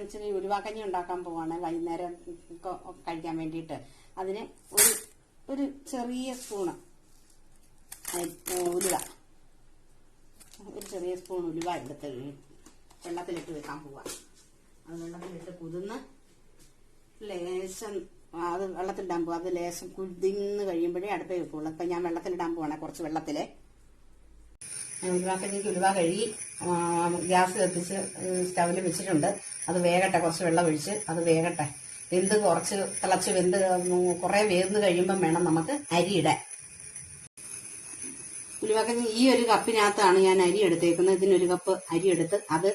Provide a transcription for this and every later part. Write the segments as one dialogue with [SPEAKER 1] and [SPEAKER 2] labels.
[SPEAKER 1] ഇച്ചിരി ഉലുവാക്കഞ്ഞി ഉണ്ടാക്കാൻ പോവാണ് വൈകുന്നേരം കഴിക്കാൻ വേണ്ടിയിട്ട്. അതിന് ഒരു ചെറിയ സ്പൂണ് ഉലുവ, ഒരു ചെറിയ സ്പൂൺ ഉലുവ എടുത്ത് വെള്ളത്തിലിട്ട് വെക്കാൻ പോവാ. അത് വെള്ളത്തിലിട്ട് കുതിർന്ന് ലേശം അത് വെള്ളത്തിലിടാൻ പോവാ. അത് ലേശം കുതിർന്ന് കഴിയുമ്പോഴേ അടുപ്പേ വെക്കുള്ളൂ. അപ്പൊ ഞാൻ വെള്ളത്തിലിടാൻ പോവാണ് കുറച്ച് വെള്ളത്തില്. ഉലുവാക്കഞ്ഞിക്ക് ഉലുവ കഴുകി ഗ്യാസ് കത്തിച്ച് സ്റ്റൗവിൽ വെച്ചിട്ടുണ്ട്. അത് വേകട്ടെ, കുറച്ച് വെള്ളം ഒഴിച്ച് അത് വേകട്ടെ. വെന്ത് കുറച്ച് തിളച്ച് വെന്ത് കുറെ വേർന്ന് കഴിയുമ്പം വേണം നമുക്ക് അരി ഇടാൻ. ഉലുവാക്കഞ്ഞി ഈ ഒരു കപ്പിനകത്താണ് ഞാൻ അരി എടുത്തേക്കുന്നത്. ഇതിനൊരു കപ്പ് അരി എടുത്ത് അത്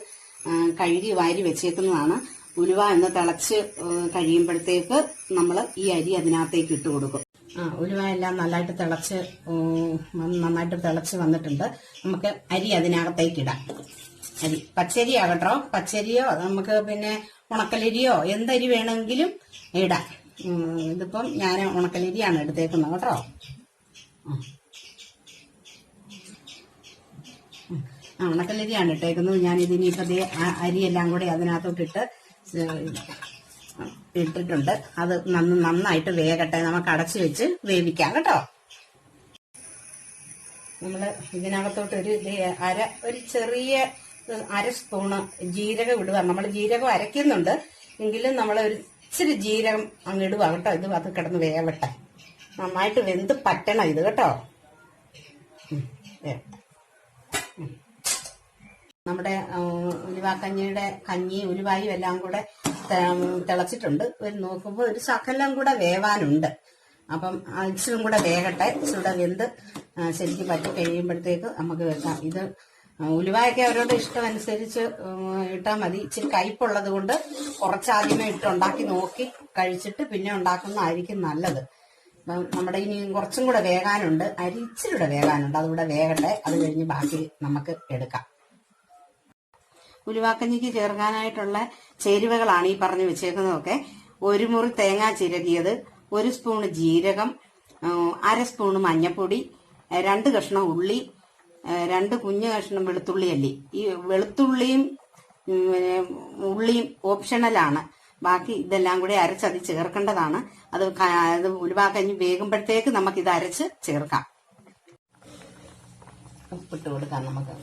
[SPEAKER 1] കഴുകി വാരി വെച്ചേക്കുന്നതാണ്. ഉലുവ എന്ന് തിളച്ച് കഴിയുമ്പോഴത്തേക്ക് നമ്മൾ ഈ അരി അതിനകത്തേക്ക് ഇട്ട് കൊടുക്കും. ഉലുവ എല്ലാം നന്നായിട്ട് തിളച്ച് വന്നിട്ടുണ്ട്. നമുക്ക് അരി അതിനകത്തേക്ക് ഇടാം. അരി പച്ചരി ആകട്ടോ, പച്ചരിയോ നമുക്ക് പിന്നെ ഉണക്കലരിയോ എന്തരി വേണമെങ്കിലും ഇടാം. ഇതിപ്പം ഞാൻ ഉണക്കലരിയാണ് എടുത്തേക്കുന്നത് കേട്ടോ. ഉണക്കലരിയാണ് ഇട്ടേക്കുന്നത്. ഞാൻ ഇതിനിപ്പോ അരിയെല്ലാം കൂടി അതിനകത്തോട്ടിട്ട് ഇട്ടിട്ടുണ്ട്. അത് നന്നായിട്ട് വേകട്ടെ, നമുക്ക് അടച്ചു വെച്ച് വേവിക്കാം കേട്ടോ. നമ്മള് ഇതിനകത്തോട്ട് ഒരു ചെറിയ അര സ്പൂണ് ജീരകം ഇടുക. നമ്മൾ ജീരകം അരയ്ക്കുന്നുണ്ട് എങ്കിലും നമ്മൾ ഒരു ഇച്ചിരി ജീരകം അങ്ങ് ഇടുക കേട്ടോ. ഇത് അത് കിടന്ന് വേവട്ടെ, നന്നായിട്ട് വെന്ത് പറ്റണം ഇത് കേട്ടോ. നമ്മുടെ ഉലുവാക്കഞ്ഞിയുടെ കഞ്ഞി ഉലുവായും എല്ലാം കൂടെ തിളച്ചിട്ടുണ്ട്. നോക്കുമ്പോൾ ഒരു ശകലം കൂടെ വേവാനുണ്ട്. അപ്പം ഇച്ചിരും കൂടെ വേകട്ടെ. ഇച്ചിരി വെന്ത് ശരിക്കും പറ്റി കഴിയുമ്പോഴത്തേക്ക് നമുക്ക് വെക്കാം. ഇത് ഉലുവായൊക്കെ അവരോട് ഇഷ്ടം അനുസരിച്ച് ഇട്ടാൽ മതി. ഇച്ചിരി കയ്പുള്ളത് കൊണ്ട് കുറച്ചാദ്യമേ ഉണ്ടാക്കി നോക്കി കഴിച്ചിട്ട് പിന്നെ ഉണ്ടാക്കുന്നതായിരിക്കും നല്ലത്. നമ്മുടെ ഇനി കുറച്ചും കൂടെ വേകാനുണ്ട്, അരി ഇച്ചിരി കൂടെ വേകാനുണ്ട്. അതുകൂടെ വേകട്ടെ, അത് കഴിഞ്ഞ് ബാക്കി നമുക്ക് എടുക്കാം. ഉലുവാക്കഞ്ഞിക്ക് ചേർക്കാനായിട്ടുള്ള ചേരുവകളാണ് ഈ പറഞ്ഞു വെച്ചേക്കുന്നതൊക്കെ. ഒരു മുറി തേങ്ങ ചിരകിയത്, ഒരു സ്പൂണ് ജീരകം, അര സ്പൂണ് മഞ്ഞപ്പൊടി, 2 കഷ്ണം ഉള്ളി, 2 കുഞ്ഞു കഷ്ണം വെളുത്തുള്ളി അല്ലി. ഈ വെളുത്തുള്ളിയും ഉള്ളിയും ഓപ്ഷണലാണ്. ബാക്കി ഇതെല്ലാം കൂടി അരച്ചത് ചേർക്കേണ്ടതാണ്. അത് ഉലുവാക്കഞ്ഞി വേകുമ്പോഴത്തേക്ക് നമുക്കിത് അരച്ച് ചേർക്കാം. ഉപ്പിട്ട് കൊടുക്കാം നമുക്ക്.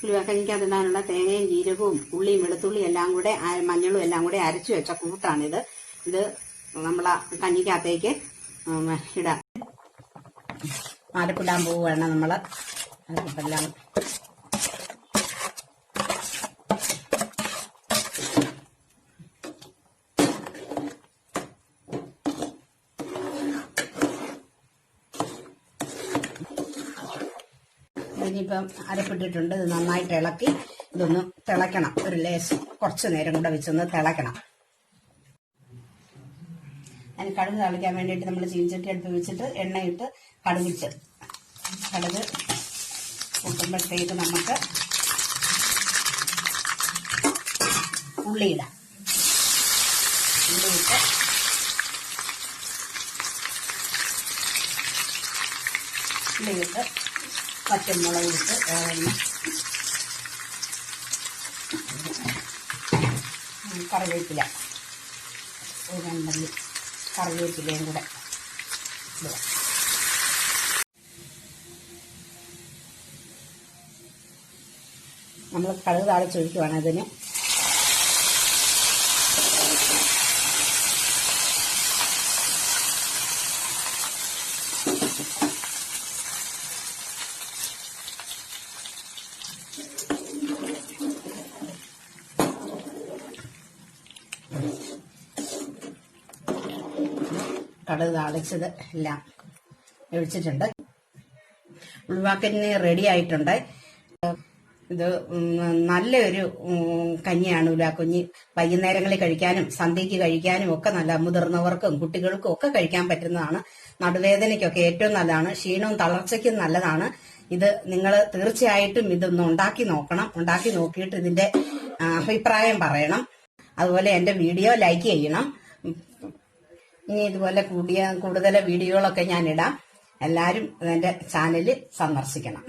[SPEAKER 1] ഉലുവാക്കഞ്ഞിക്ക് അതിടാനുള്ള തേങ്ങയും ജീരകവും ഉള്ളിയും വെളുത്തുള്ളിയും എല്ലാം കൂടെ മഞ്ഞളും എല്ലാം കൂടെ അരച്ചു വെച്ച കൂട്ടാണിത്. ഇത് നമ്മളാ കഞ്ഞിക്കകത്തേക്ക് ഇടാം. അരപ്പിടാൻ പോവുകയാണ് നമ്മള്. അരപ്പിട്ടെല്ലാം ഇനിയിപ്പം അരപ്പിട്ടിട്ടുണ്ട്. ഇത് നന്നായിട്ട് ഇളക്കി ഇതൊന്ന് തിളയ്ക്കണം. ഒരു ലേശം കുറച്ചു നേരം കൂടെ വെച്ചൊന്ന് തിളയ്ക്കണം. അതിന് കടുക് തളിക്കാൻ വേണ്ടിയിട്ട് നമ്മൾ ചീനച്ചട്ടി അടുപ്പ് വെച്ചിട്ട് എണ്ണയിട്ട് കടുക് കൂട്ടുമ്പോഴത്തേക്ക് നമുക്ക് ഉള്ളിയിടാം. ഉള്ളിയിട്ട് പച്ചമുളക് ഇട്ട് കറിവേപ്പില, കറിവേപ്പിലയും കൂടെ ഇടുക. നമ്മൾ കടുക് താളിച്ചൊഴിക്കുവാണ് അതിന്. കടുക് താളിച്ചത് എല്ലാം ഒഴിച്ചിട്ടുണ്ട്. ഉലുവാക്കഞ്ഞി റെഡി ആയിട്ടുണ്ട്. ഇത് നല്ലൊരു കഞ്ഞിയാണ് ഉലുവാക്കഞ്ഞി. വൈകുന്നേരങ്ങളിൽ കഴിക്കാനും സന്ധ്യയ്ക്ക് കഴിക്കാനും ഒക്കെ നല്ല, മുതിർന്നവർക്കും കുട്ടികൾക്കും ഒക്കെ കഴിക്കാൻ പറ്റുന്നതാണ്. നടുവേദനയ്ക്കൊക്കെ ഏറ്റവും നല്ലതാണ്. ക്ഷീണവും തളർച്ചയ്ക്കും നല്ലതാണ്. ഇത് നിങ്ങൾ തീർച്ചയായിട്ടും ഇതൊന്ന് ഉണ്ടാക്കി നോക്കണം. ഉണ്ടാക്കി നോക്കിയിട്ട് ഇതിന്റെ അഭിപ്രായം പറയണം. അതുപോലെ എന്റെ വീഡിയോ ലൈക്ക് ചെയ്യണം. ഇനി ഇതുപോലെ കൂടുതൽ വീഡിയോകളൊക്കെ ഞാൻ ഇടാം. എല്ലാവരും എന്റെ ചാനൽ സന്ദർശിക്കണം.